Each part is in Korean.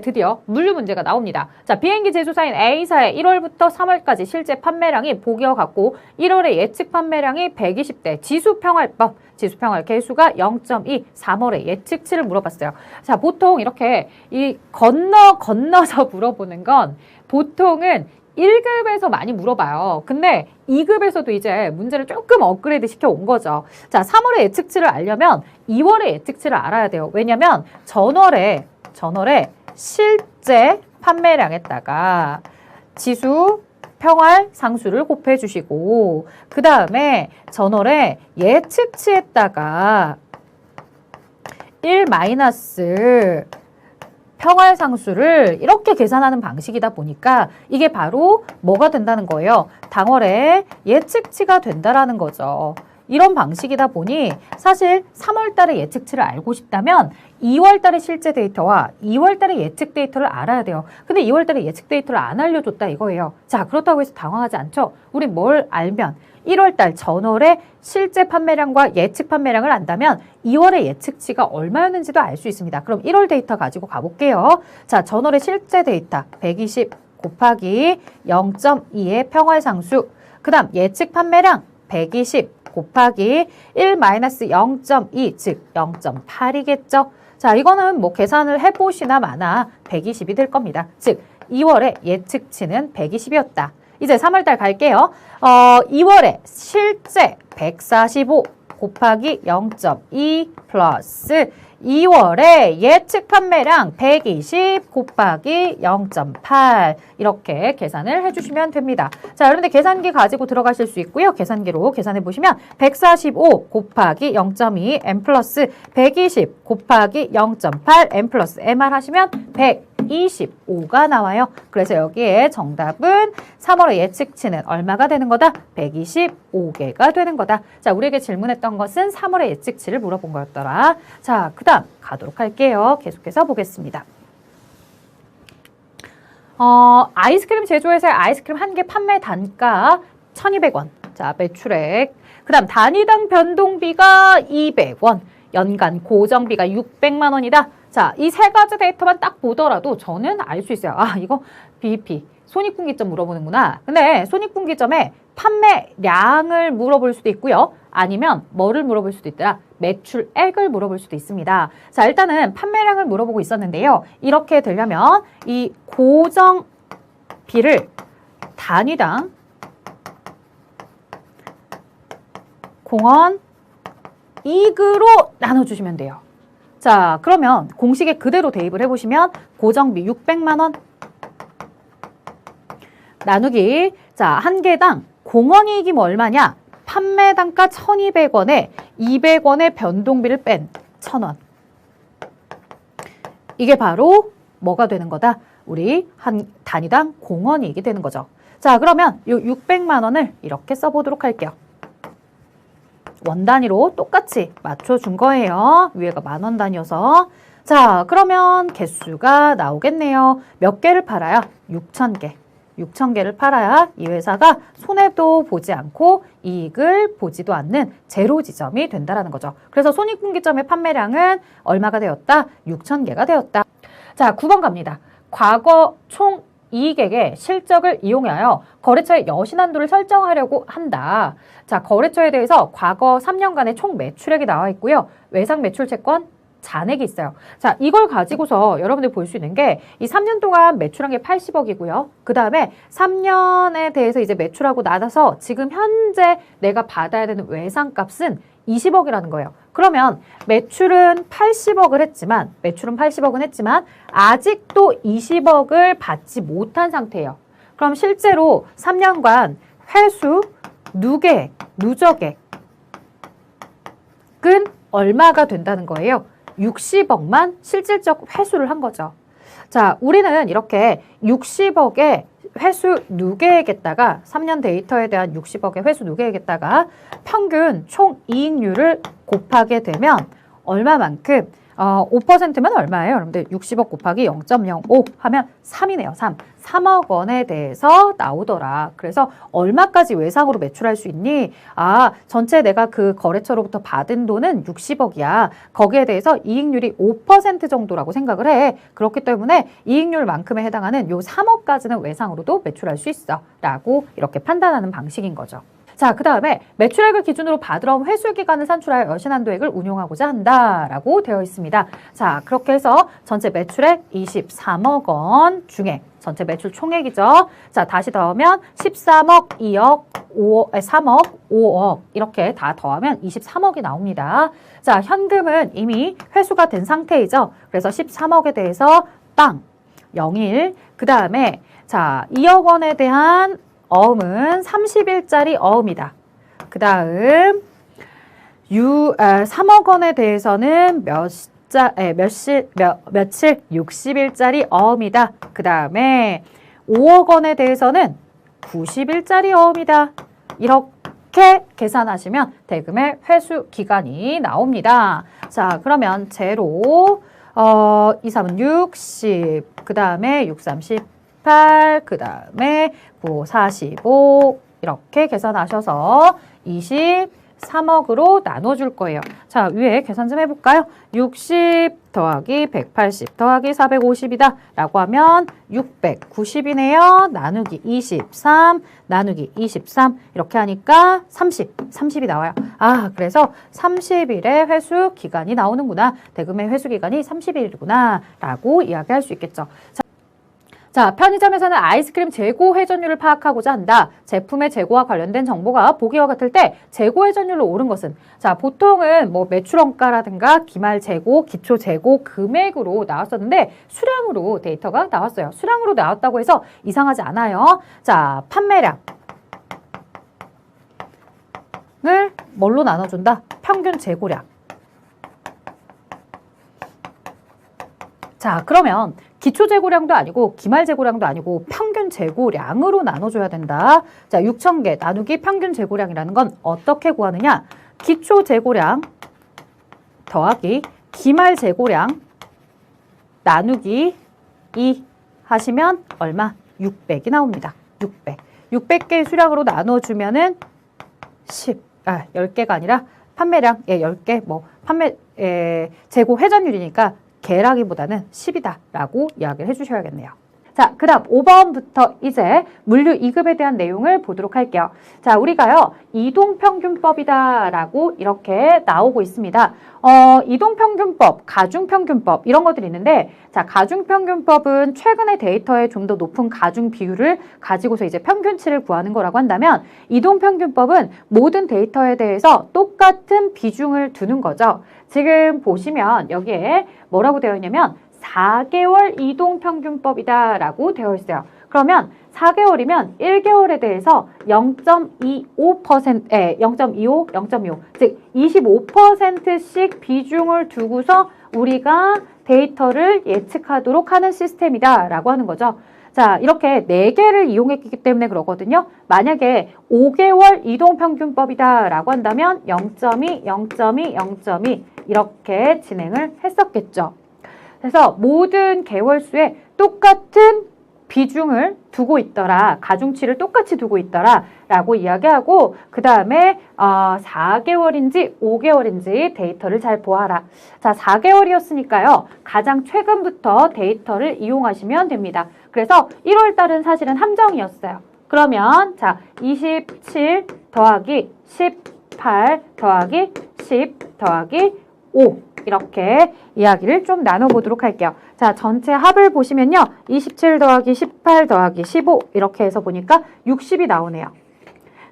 드디어 물류 문제가 나옵니다. 자, 비행기 제조사인 A사의 1월부터 3월까지 실제 판매량이 복이어 같고 1월에 예측 판매량이 120대, 지수평활법, 지수평활 개수가 0.2, 3월에 예측치를 물어봤어요. 자, 보통 이렇게 건너서 물어보는 건 보통은 1급에서 많이 물어봐요. 근데 2급에서도 이제 문제를 조금 업그레이드 시켜 온 거죠. 자, 3월의 예측치를 알려면 2월의 예측치를 알아야 돼요. 왜냐면 전월에 실제 판매량에다가 지수 평활 상수를 곱해 주시고 그 다음에 전월에 예측치에다가 1 마이너스 평활 상수를 이렇게 계산하는 방식이다 보니까 이게 바로 뭐가 된다는 거예요? 당월에 예측치가 된다라는 거죠. 이런 방식이다 보니 사실 3월 달의 예측치를 알고 싶다면 2월 달의 실제 데이터와 2월 달의 예측 데이터를 알아야 돼요. 근데 2월 달의 예측 데이터를 안 알려줬다 이거예요. 자, 그렇다고 해서 당황하지 않죠? 우리 뭘 알면 1월 달 전월의 실제 판매량과 예측 판매량을 안다면 2월의 예측치가 얼마였는지도 알 수 있습니다. 그럼 1월 데이터 가지고 가볼게요. 자, 전월의 실제 데이터 120 곱하기 0.2의 평활상수, 그 다음 예측 판매량 120 곱하기 1-0.2, 즉 0.8이겠죠. 자, 이거는 뭐 계산을 해보시나 마나 120이 될 겁니다. 즉 2월의 예측치는 120이었다. 이제 3월달 갈게요. 2월에 실제 145 곱하기 0.2 플러스 2월에 예측 판매량 120 곱하기 0.8 이렇게 계산을 해주시면 됩니다. 자, 여러분들 계산기 가지고 들어가실 수 있고요. 계산기로 계산해 보시면 145 곱하기 0.2 m 플러스 120 곱하기 0.8 m 플러스 mr 하시면 125가 나와요. 그래서 여기에 정답은 3월의 예측치는 얼마가 되는 거다? 125개가 되는 거다. 자, 우리에게 질문했던 것은 3월의 예측치를 물어본 거였더라. 자, 그 다음 가도록 할게요. 계속해서 보겠습니다. 아이스크림 제조회사의 아이스크림 한 개 판매 단가 1,200원. 자, 매출액. 그 다음 단위당 변동비가 200원. 연간 고정비가 600만 원이다. 자, 이 세 가지 데이터만 딱 보더라도 저는 알 수 있어요. 아, 이거 BEP, 손익분기점 물어보는구나. 근데 손익분기점에 판매량을 물어볼 수도 있고요. 아니면 뭐를 물어볼 수도 있더라? 매출액을 물어볼 수도 있습니다. 자, 일단은 판매량을 물어보고 있었는데요. 이렇게 되려면 이 고정비를 단위당 공원 이익으로 나눠주시면 돼요. 자, 그러면 공식에 그대로 대입을 해보시면 고정비 600만 원 나누기, 자, 한 개당 공원이익이 뭐 얼마냐? 판매 단가 1,200원에 200원의 변동비를 뺀 1,000원. 이게 바로 뭐가 되는 거다? 우리 한 단위당 공원이익이 되는 거죠. 자, 그러면 이 600만 원을 이렇게 써보도록 할게요. 원 단위로 똑같이 맞춰준 거예요. 위에가 만원 단위여서. 자, 그러면 개수가 나오겠네요. 몇 개를 팔아야? 6,000개. 6,000개를 팔아야 이 회사가 손해도 보지 않고 이익을 보지도 않는 제로 지점이 된다는 거죠. 그래서 손익분기점의 판매량은 얼마가 되었다? 6,000개가 되었다. 자, 9번 갑니다. 과거 총 이익액의 실적을 이용하여 거래처의 여신한도를 설정하려고 한다. 자, 거래처에 대해서 과거 3년간의 총 매출액이 나와 있고요. 외상 매출 채권 잔액이 있어요. 자, 이걸 가지고서 여러분들 볼 수 있는 게 이 3년 동안 매출한 게 80억이고요. 그 다음에 3년에 대해서 이제 매출하고 나서 지금 현재 내가 받아야 되는 외상값은 20억이라는 거예요. 그러면 매출은 80억은 했지만 아직도 20억을 받지 못한 상태예요. 그럼 실제로 3년간 회수, 누적액은 얼마가 된다는 거예요? 60억만 실질적 회수를 한 거죠. 자, 우리는 이렇게 60억의 회수 누계액에다가 3년 데이터에 대한 60억의 회수 누계액에다가 평균 총 이익률을 곱하게 되면 얼마만큼 5%면 얼마예요? 여러분들 60억 곱하기 0.05 하면 3이네요. 3. 3억 원에 대해서 나오더라. 그래서 얼마까지 외상으로 매출할 수 있니? 아, 전체 내가 그 거래처로부터 받은 돈은 60억이야. 거기에 대해서 이익률이 5% 정도라고 생각을 해. 그렇기 때문에 이익률만큼에 해당하는 요 3억까지는 외상으로도 매출할 수 있어. 라고 이렇게 판단하는 방식인 거죠. 자, 그 다음에 매출액을 기준으로 받으러 온 회수기간을 산출하여 여신한도액을 운용하고자 한다라고 되어 있습니다. 자, 그렇게 해서 전체 매출액 23억 원 중에 전체 매출 총액이죠. 자, 다시 더하면 13억, 2억, 5억, 3억, 5억 이렇게 다 더하면 23억이 나옵니다. 자, 현금은 이미 회수가 된 상태이죠. 그래서 13억에 대해서 빵, 0일. 그 다음에 자, 2억 원에 대한 어음은 30일짜리 어음이다. 그 다음 3억 원에 대해서는 며칠 60일짜리 어음이다. 그 다음에 5억 원에 대해서는 90일짜리 어음이다. 이렇게 계산하시면 대금의 회수 기간이 나옵니다. 자, 그러면 제로 2, 3은 60, 그 다음에 6, 30 그 다음에 9, 45 이렇게 계산하셔서 23억으로 나눠줄 거예요. 자, 위에 계산 좀 해볼까요? 60 더하기 180 더하기 450이다 라고 하면 690이네요. 나누기 23 나누기 23 이렇게 하니까 30이 나와요. 아, 그래서 30일의 회수 기간이 나오는구나. 대금의 회수 기간이 30일이구나 라고 이야기할 수 있겠죠. 자, 편의점에서는 아이스크림 재고 회전율을 파악하고자 한다. 제품의 재고와 관련된 정보가 보기와 같을 때 재고 회전율로 오른 것은 자, 보통은 뭐 매출원가라든가 기말 재고, 기초 재고 금액으로 나왔었는데 수량으로 데이터가 나왔어요. 수량으로 나왔다고 해서 이상하지 않아요. 자, 판매량을 뭘로 나눠준다? 평균 재고량. 자, 그러면 기초 재고량도 아니고 기말 재고량도 아니고 평균 재고량으로 나눠줘야 된다. 자, 6,000개 나누기 평균 재고량이라는 건 어떻게 구하느냐? 기초 재고량 더하기 기말 재고량 나누기 2 하시면 얼마? 600이 나옵니다. 600. 600개의 수량으로 나눠주면은 10개가 아니라 판매량, 10개, 재고 회전율이니까 개라기보다는 10이다 라고 이야기를 해주셔야겠네요. 자, 그 다음 5번부터 이제 물류 2급에 대한 내용을 보도록 할게요. 자, 우리가요 이동평균법이다 라고 이렇게 나오고 있습니다. 이동평균법, 가중평균법 이런 것들이 있는데 자, 가중평균법은 최근의 데이터에 좀 더 높은 가중 비율을 가지고서 이제 평균치를 구하는 거라고 한다면 이동평균법은 모든 데이터에 대해서 똑같은 비중을 두는 거죠. 지금 보시면 여기에 뭐라고 되어 있냐면 4개월 이동평균법이다 라고 되어 있어요. 그러면 4개월이면 1개월에 대해서 0.25%, 0.25, 즉 25%씩 비중을 두고서 우리가 데이터를 예측하도록 하는 시스템이다 라고 하는 거죠. 자, 이렇게 4개를 이용했기 때문에 그러거든요. 만약에 5개월 이동평균법이다 라고 한다면 0.2, 0.2, 0.2 이렇게 진행을 했었겠죠. 그래서 모든 개월수에 똑같은 비중을 두고 있더라. 가중치를 똑같이 두고 있더라. 라고 이야기하고 그 다음에 4개월인지 5개월인지 데이터를 잘 보아라. 자, 4개월이었으니까요. 가장 최근부터 데이터를 이용하시면 됩니다. 그래서 1월 달은 사실은 함정이었어요. 그러면 자, 27 더하기 18 더하기 10 더하기 5 이렇게 이야기를 좀 나눠보도록 할게요. 자, 전체 합을 보시면요. 27 더하기 18 더하기 15 이렇게 해서 보니까 60이 나오네요.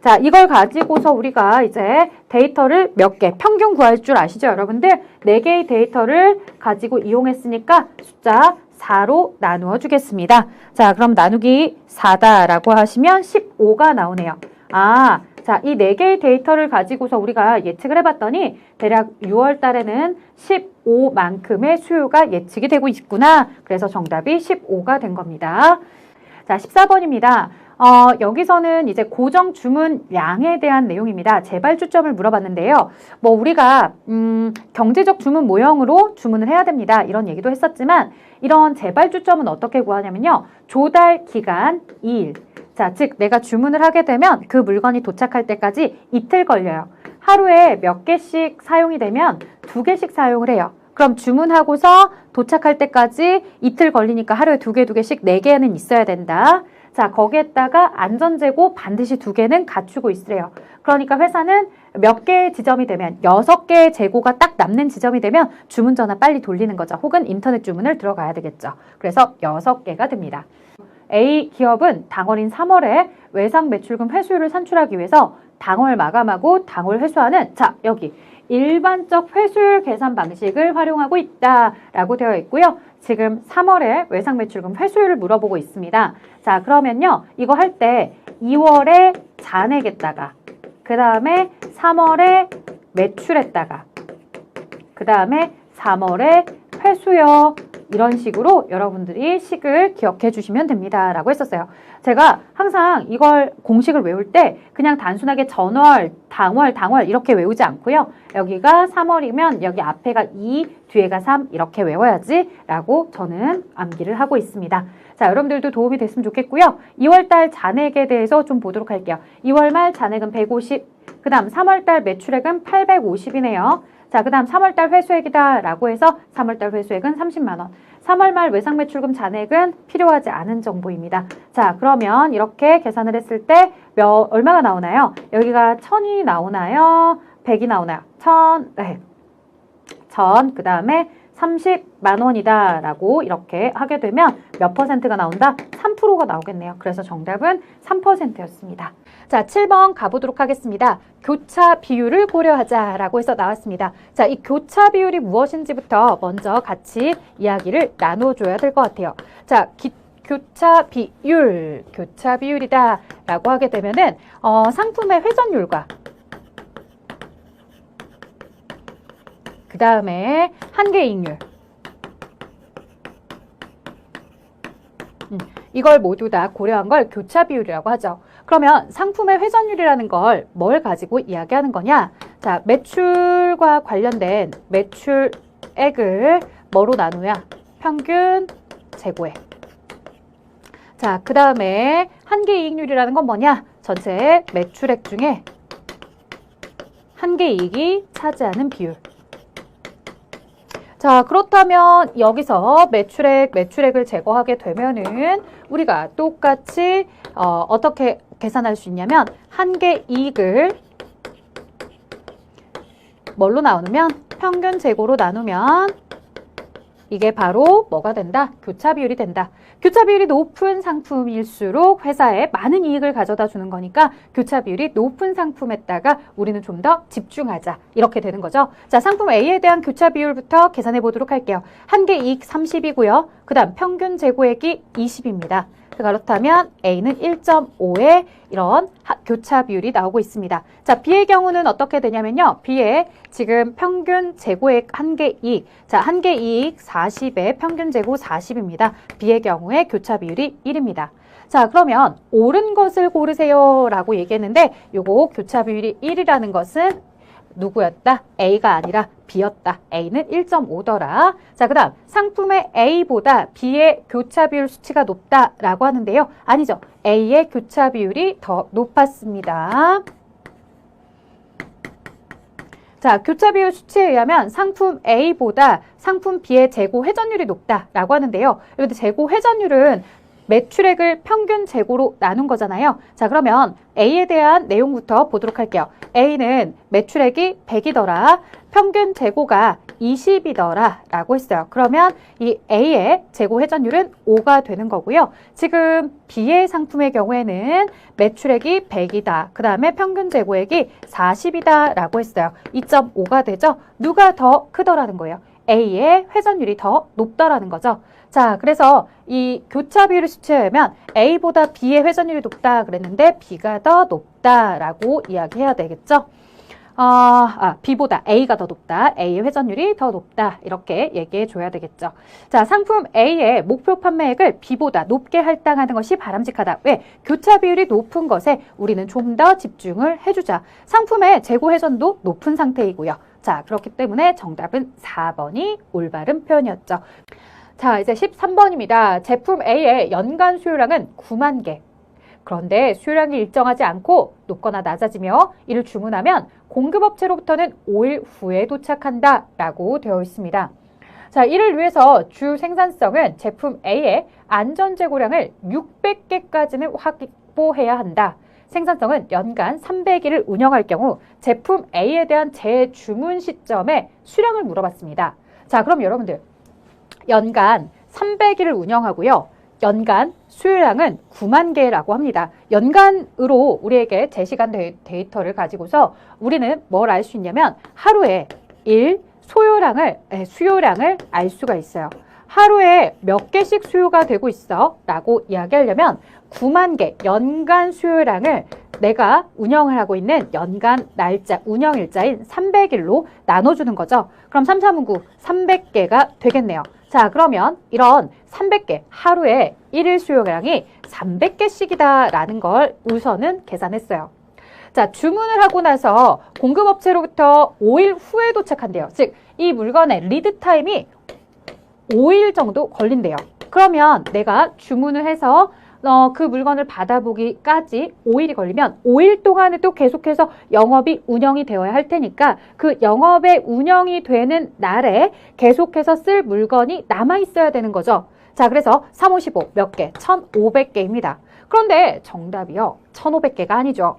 자, 이걸 가지고서 우리가 이제 데이터를 몇 개, 평균 구할 줄 아시죠, 여러분들? 4개의 데이터를 가지고 이용했으니까 숫자 4로 나누어 주겠습니다. 자, 그럼 나누기 4다라고 하시면 15가 나오네요. 아, 자, 이 4개의 데이터를 가지고서 우리가 예측을 해봤더니 대략 6월 달에는 15만큼의 수요가 예측이 되고 있구나. 그래서 정답이 15가 된 겁니다. 자, 14번입니다. 여기서는 이제 고정 주문량에 대한 내용입니다. 재발 주점을 물어봤는데요. 뭐 우리가 경제적 주문 모형으로 주문을 해야 됩니다. 이런 얘기도 했었지만 이런 재발 주점은 어떻게 구하냐면요. 조달 기간 2일. 자, 즉 내가 주문을 하게 되면 그 물건이 도착할 때까지 이틀 걸려요. 하루에 몇 개씩 사용이 되면 2개씩 사용을 해요. 그럼 주문하고서 도착할 때까지 이틀 걸리니까 하루에 2개씩 4개는 있어야 된다. 자, 거기에다가 안전재고 반드시 2개는 갖추고 있으래요. 그러니까 회사는 몇 개의 지점이 되면 6개의 재고가 딱 남는 지점이 되면 주문 전화 빨리 돌리는 거죠. 혹은 인터넷 주문을 들어가야 되겠죠. 그래서 6개가 됩니다. A 기업은 당월인 3월에 외상 매출금 회수율을 산출하기 위해서 당월 마감하고 당월 회수하는 자, 여기 일반적 회수율 계산 방식을 활용하고 있다라고 되어 있고요. 지금 3월에 외상 매출금 회수율을 물어보고 있습니다. 자, 그러면요. 이거 할 때 2월에 잔액에다가 그 다음에 3월에 매출했다가 그 다음에 3월에 회수요. 이런 식으로 여러분들이 식을 기억해 주시면 됩니다. 라고 했었어요. 제가 항상 이걸 공식을 외울 때 그냥 단순하게 전월, 당월 이렇게 외우지 않고요. 여기가 3월이면 여기 앞에가 2, 뒤에가 3 이렇게 외워야지 라고 저는 암기를 하고 있습니다. 자, 여러분들도 도움이 됐으면 좋겠고요. 2월달 잔액에 대해서 좀 보도록 할게요. 2월 말 잔액은 150, 그 다음 3월달 매출액은 850이네요. 자, 그 다음 3월달 회수액이다 라고 해서 3월달 회수액은 30만원. 3월 말 외상 매출금 잔액은 필요하지 않은 정보입니다. 자, 그러면 이렇게 계산을 했을 때 얼마가 나오나요? 여기가 1000이 나오나요? 100이 나오나요? 1000, 그 다음에 30만 원이다 라고 이렇게 하게 되면 몇 퍼센트가 나온다? 3%가 나오겠네요. 그래서 정답은 3%였습니다. 자, 7번 가보도록 하겠습니다. 교차 비율을 고려하자 라고 해서 나왔습니다. 자, 이 교차 비율이 무엇인지부터 먼저 같이 이야기를 나눠줘야 될 것 같아요. 자, 교차 비율이다 라고 하게 되면은 상품의 회전율과 그 다음에 한계이익률 이걸 모두 다 고려한 걸 교차 비율이라고 하죠. 그러면 상품의 회전율이라는 걸 뭘 가지고 이야기하는 거냐? 자, 매출과 관련된 매출액을 뭐로 나누야? 평균 재고액. 자, 그 다음에 한계이익률이라는 건 뭐냐? 전체 매출액 중에 한계이익이 차지하는 비율. 자, 그렇다면 여기서 매출액을 제거하게 되면은 우리가 똑같이 어떻게 계산할 수 있냐면 한계이익을 뭘로 나누면 평균 재고로 나누면 이게 바로 뭐가 된다? 교차 비율이 된다. 교차 비율이 높은 상품일수록 회사에 많은 이익을 가져다 주는 거니까 교차 비율이 높은 상품에다가 우리는 좀 더 집중하자. 이렇게 되는 거죠. 자, 상품 A에 대한 교차 비율부터 계산해 보도록 할게요. 한계이익 30이고요. 그 다음 평균 재고액이 20입니다. 그렇다면 A는 1.5의 이런 교차 비율이 나오고 있습니다. 자, B의 경우는 어떻게 되냐면요. B의 지금 평균 재고액 한계이익. 자, 한계이익 40에 평균 재고 40입니다. B의 경우에 교차 비율이 1입니다. 자, 그러면 옳은 것을 고르세요 라고 얘기했는데 요거 교차 비율이 1이라는 것은 누구였다? A가 아니라 B였다. A는 1.5더라. 자, 그 다음 상품의 A보다 B의 교차 비율 수치가 높다라고 하는데요. 아니죠. A의 교차 비율이 더 높았습니다. 자, 교차 비율 수치에 의하면 상품 A보다 상품 B의 재고 회전율이 높다라고 하는데요. 여기 재고 회전율은 매출액을 평균 재고로 나눈 거잖아요. 자, 그러면 A에 대한 내용부터 보도록 할게요. A는 매출액이 100이더라. 평균 재고가 20이더라 라고 했어요. 그러면 이 A의 재고 회전율은 5가 되는 거고요. 지금 B의 상품의 경우에는 매출액이 100이다. 그 다음에 평균 재고액이 40이다 라고 했어요. 2.5가 되죠. 누가 더 크더라는 거예요. A의 회전율이 더 높다라는 거죠. 자, 그래서 이 교차 비율 수치에 의하면 A보다 B의 회전율이 높다 그랬는데 B가 더 높다라고 이야기해야 되겠죠. B보다 A가 더 높다. A의 회전율이 더 높다. 이렇게 얘기해 줘야 되겠죠. 자, 상품 A의 목표 판매액을 B보다 높게 할당하는 것이 바람직하다. 왜? 교차 비율이 높은 것에 우리는 좀 더 집중을 해주자. 상품의 재고 회전도 높은 상태이고요. 자, 그렇기 때문에 정답은 4번이 올바른 표현이었죠. 자, 이제 13번입니다. 제품 A의 연간 수요량은 9만 개. 그런데 수요량이 일정하지 않고 높거나 낮아지며 이를 주문하면 공급업체로부터는 5일 후에 도착한다 라고 되어 있습니다. 자, 이를 위해서 주 생산성은 제품 A의 안전재고량을 600개까지는 확보해야 한다. 생산성은 연간 300일을 운영할 경우 제품 A에 대한 재주문 시점에 수량을 물어봤습니다. 자, 그럼 여러분들 연간 300일을 운영하고요. 연간 수요량은 9만 개라고 합니다. 연간으로 우리에게 제시간 데이터를 가지고서 우리는 뭘 알 수 있냐면 하루에 수요량을 알 수가 있어요. 하루에 몇 개씩 수요가 되고 있어 라고 이야기하려면 9만 개 연간 수요량을 내가 운영을 하고 있는 연간 날짜, 운영일자인 300일로 나눠주는 거죠. 그럼 3, 3은 9, 300개가 되겠네요. 자, 그러면 이런 300개, 하루에 1일 수요량이 300개씩이다 라는 걸 우선은 계산했어요. 자, 주문을 하고 나서 공급업체로부터 5일 후에 도착한대요. 즉, 이 물건의 리드 타임이 5일 정도 걸린대요. 그러면 내가 주문을 해서 그 물건을 받아보기까지 5일이 걸리면 5일 동안에도 계속해서 영업이 운영이 되어야 할 테니까 그 영업에 운영이 되는 날에 계속해서 쓸 물건이 남아 있어야 되는 거죠. 자, 그래서 3, 5, 15 몇 개? 1,500개입니다. 그런데 정답이요. 1,500개가 아니죠.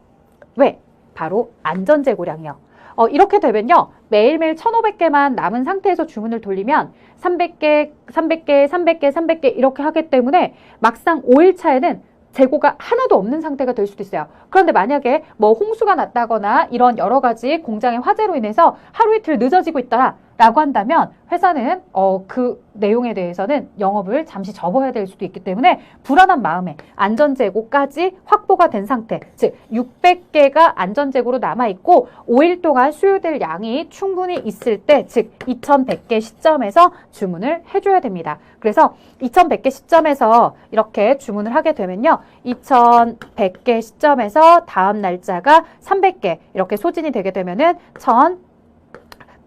왜? 바로 안전재고량이요. 이렇게 되면요. 매일매일 1,500개만 남은 상태에서 주문을 돌리면 300개, 300개, 300개, 300개 이렇게 하기 때문에 막상 5일 차에는 재고가 하나도 없는 상태가 될 수도 있어요. 그런데 만약에 뭐 홍수가 났다거나 이런 여러 가지 공장의 화재로 인해서 하루 이틀 늦어지고 있더라 라고 한다면 회사는 그 내용에 대해서는 영업을 잠시 접어야 될 수도 있기 때문에 불안한 마음에 안전재고까지 확보가 된 상태, 즉 600개가 안전재고로 남아있고 5일 동안 수요될 양이 충분히 있을 때, 즉 2100개 시점에서 주문을 해줘야 됩니다. 그래서 2100개 시점에서 이렇게 주문을 하게 되면요. 2100개 시점에서 다음 날짜가 300개 이렇게 소진이 되게 되면은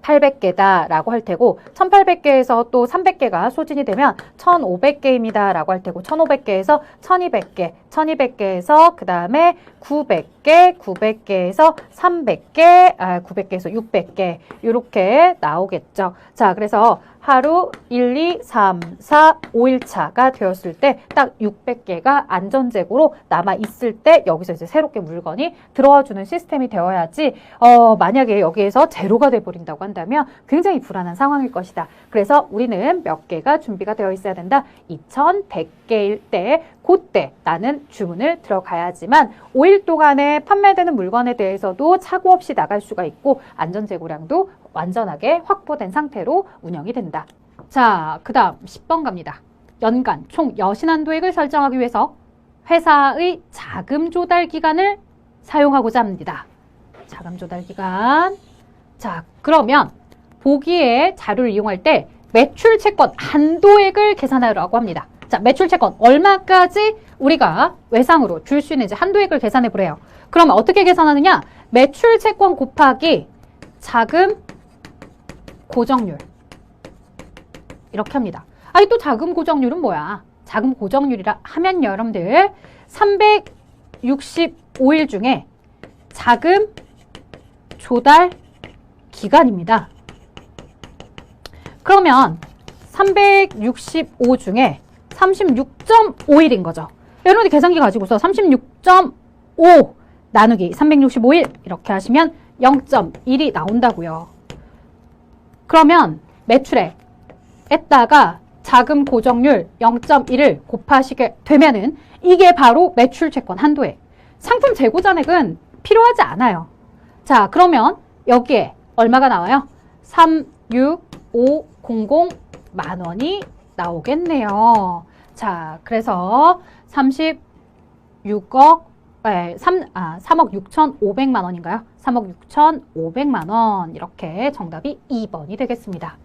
1,800개다 라고 할 테고 1800개에서 또 300개가 소진이 되면 1500개입니다 라고 할 테고 1500개에서 1200개 1200개에서 그 다음에 900개 900개에서 300개 900개에서 600개 이렇게 나오겠죠. 자, 그래서 하루 1, 2, 3, 4, 5일차가 되었을 때 딱 600개가 안전재고로 남아있을 때 여기서 이제 새롭게 물건이 들어와주는 시스템이 되어야지 만약에 여기에서 제로가 돼버린다고 한다면 굉장히 불안한 상황일 것이다. 그래서 우리는 몇 개가 준비가 되어 있어야 된다. 2100개일 때 그때 나는 주문을 들어가야지만 5일 동안에 판매되는 물건에 대해서도 착오 없이 나갈 수가 있고 안전재고량도 완전하게 확보된 상태로 운영이 된다. 자, 그 다음 10번 갑니다. 연간 총 여신한도액을 설정하기 위해서 회사의 자금 조달 기간을 사용하고자 합니다. 자금 조달 기간. 자, 그러면 보기에 자료를 이용할 때 매출 채권 한도액을 계산하라고 합니다. 자, 매출 채권 얼마까지 우리가 외상으로 줄 수 있는지 한도액을 계산해 보래요. 그러면 어떻게 계산하느냐? 매출 채권 곱하기 자금 고정률 이렇게 합니다. 아니 또 자금 고정률은 뭐야? 자금 고정률이라 하면 여러분들 365일 중에 자금 조달 기간입니다. 그러면 365 중에 36.5일인 거죠. 여러분들 계산기 가지고서 36.5 나누기 365일 이렇게 하시면 0.1이 나온다고요. 그러면 매출액에다가 자금 고정률 0.1을 곱하시게 되면은 이게 바로 매출 채권 한도액. 상품 재고 잔액은 필요하지 않아요. 자, 그러면 여기에 얼마가 나와요? 36500 만 원이 나오겠네요. 자, 그래서 36억 3억 6,500만 원인가요? 3억 6,500만 원. 이렇게 정답이 2번이 되겠습니다.